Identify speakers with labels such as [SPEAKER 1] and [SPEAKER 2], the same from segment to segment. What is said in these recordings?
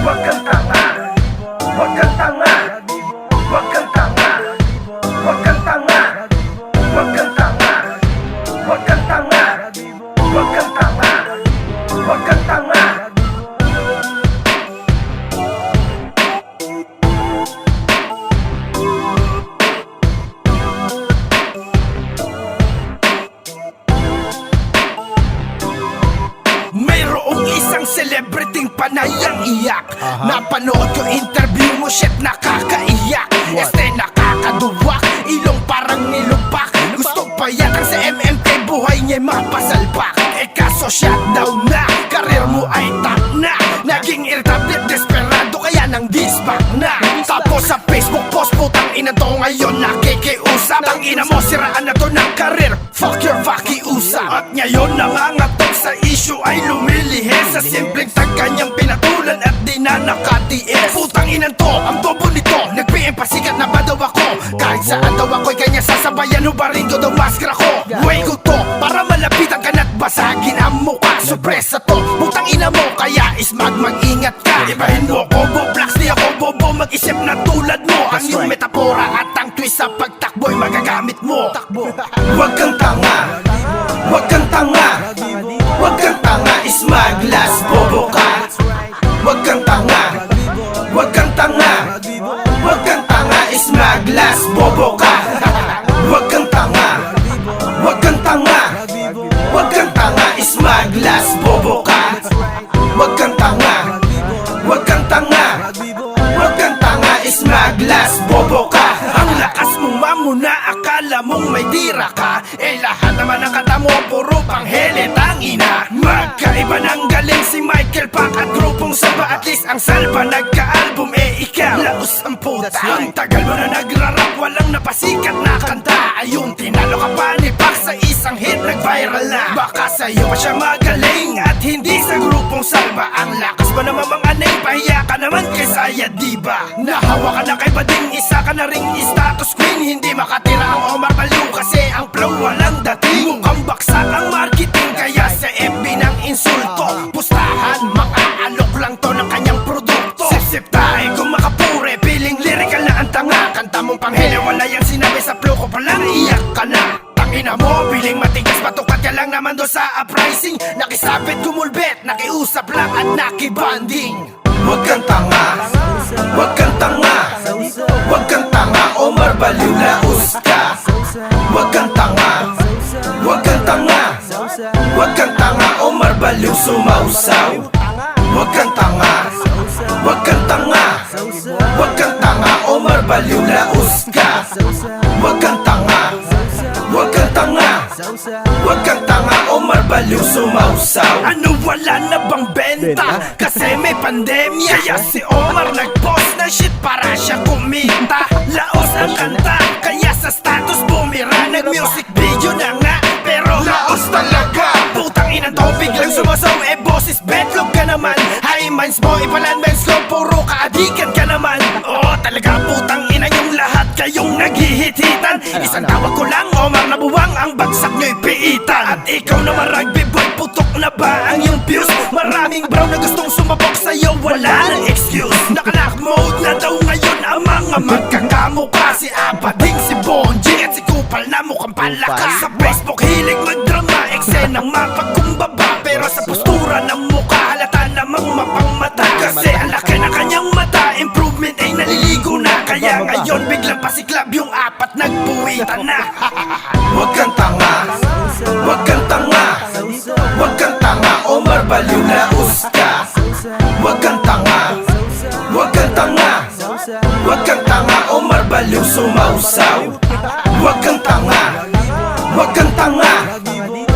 [SPEAKER 1] Huwag kang tanga, huwag kang tanga, huwag kang tanga, huwag kang tanga, huwag kang tanga, huwag kang tanga, huwag kang tanga, huwag kang tanga.
[SPEAKER 2] Mayroong isang celebriting panayang iyak. Napanood ko interview mo, shit nakakaiyak. Este nakakaduwak, ilong parang nilupak. Gusto pa yakang sa MMK, buhay niya'y mapasalpak. Kaso shutdown na, karir mo ay top na. Naging irritable, desperado, kaya nang disback na. Tapos sa Facebook post, putang ina to ngayon nakikiusap. Tang ina mo, siraan na to ng karir, fuck your fakiusap. At ngayon nangangatok sa issue ay lumilihis sa simpleng tag kanyang pinatulan at di na nakatiis. Putang inan to, ang bobo nito, nag-PM pasikat na ba daw ako? Kahit saan daw ako'y kanya sasabayan, hubarin ko daw maskara ko. Way ko to, para malapitan ka na't basagin ang mukha. Sorpresa to, putang ina mo, kaya ismag mag-ingat ka. Ibahin mo, bobo blacks, di ako bobo, mag-isip na tulad mo. Ang iyong metapora at ang twist sa pagtakbo'y magagamit mo.
[SPEAKER 1] Huwag kang tanga, huwag kang tanga, huwag kang tanga, ismaglas, bobo ka. Huwag kang tanga, huwag kang tanga, huwag kang tanga, ismaglas, bobo ka. Huwag kang tanga, huwag kang tanga, huwag kang tanga, ismaglas, bobo ka. Huwag kang tanga, huwag kang tanga, huwag kang tanga, ismaglas, bobo ka.
[SPEAKER 2] Ang lakas mong mamuna, akala mong may tira ka. Eh lahat naman ang kata mo, puro panghelit ang ina. Magkaiba ng galing si Michael Pack at grupong Salva. At least ang Salva nagka-album, eh ikaw laos ang puta. Ang tagal mo na nagrarap, walang napasikat na kanta. Ayun, tinalo ka pa ni Pack sa isang hit, nag-viral na. Baka sa'yo pa siya magaling at hindi sa grupong Salva. Ang lakas mo naman mga name, pahiya ka naman kay Saya, diba? Nahawa ka na kay Bading, isa ka na ring status queen. Hindi makatira ang Omar Baliw kasi ang flow walang dating. Mukhang baksak ang marketing, kaya sa FB ng insulto. Pustahan, makaalok lang to ng kanyang produkto. Sip-sip tayo kung makapure, piling lyrical na ang tanga. Kanta mong panghele, wala yang sinabi sa flow ko palang iyak ka na. Tangina mo, piling matigas, patukat ka lang naman do sa uprising. Nakisabit, gumulbet, nakiusap lang at nakibanding.
[SPEAKER 1] Huwag kang tanga, huwag kang tanga, huwag kang tanga, Omar Baliw, laos ka. Huwag kang tanga, huwag kang tanga, huwag kang tanga, Omar Baliw, sumausaw. Huwag kang tanga, huwag kang tanga, huwag kang tanga, Omar Baliw, laos ka. Huwag kang tanga, huwag kang tanga, huwag kang tanga, Omar Baliw, sumausaw.
[SPEAKER 2] Ano, wala na bang benta? Kasi may pandemya. Kaya si Omar nag-post na shit para siya kumita. Laos ang kanta, kaya sa status bumira. Nag-music video na nga, pero laos talaga. Putang ina to, biglang sumasaw, eh boses betlog ka naman. High minds mo, ipalanmens ko, puro kaadikan ka naman. Oo talaga, putang ina yung lahat kayong naghihit-hitan. Isang tawag ko lang, Omar, na buwang ang bagsak nyo'y piitan. At ikaw naman rugby boy, putok na ba ang iyong views? Maraming brown na gustong sumabok sa'yo, wala nang excuse. Nakalock mode na daw ngayon ang mga magkakamukha. Si Abading, si Bonji at si Kupal na mukhang palakas. Sa Facebook hilig magdrama, eksenang mapagkumbaba. Pero sa postura ng mukha, halata namang mapangmata. Kasi ang laki na kanyang mata, improvement ay naliligo na. Kaya ngayon biglang pasiklab yung apat, nagpuwitan na.
[SPEAKER 1] Huwag kang tanga, huwag kang tanga, huwag kang tanga, Omar Baliw, laos ka. Huwag kang tanga, huwag kang tanga, huwag kang tanga, Omar Baliw, sumausaw. Huwag kang tanga, huwag kang tanga,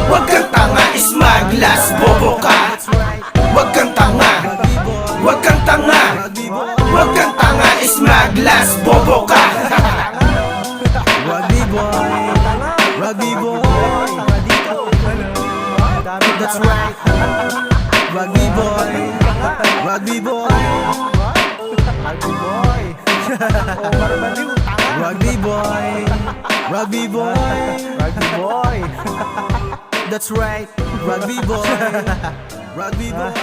[SPEAKER 1] huwag kang tanga, ismaglas, bobo ka. Huwag kang tanga, huwag kang tanga, huwag kang tanga, ismaglas, bobo ka.
[SPEAKER 3] Rugby boy, rugby boy. That's right. Rugby boy, rugby boy. Rugby boy. Rugby boy, rugby boy, rugby boy. That's right. Rugby boy, rugby boy.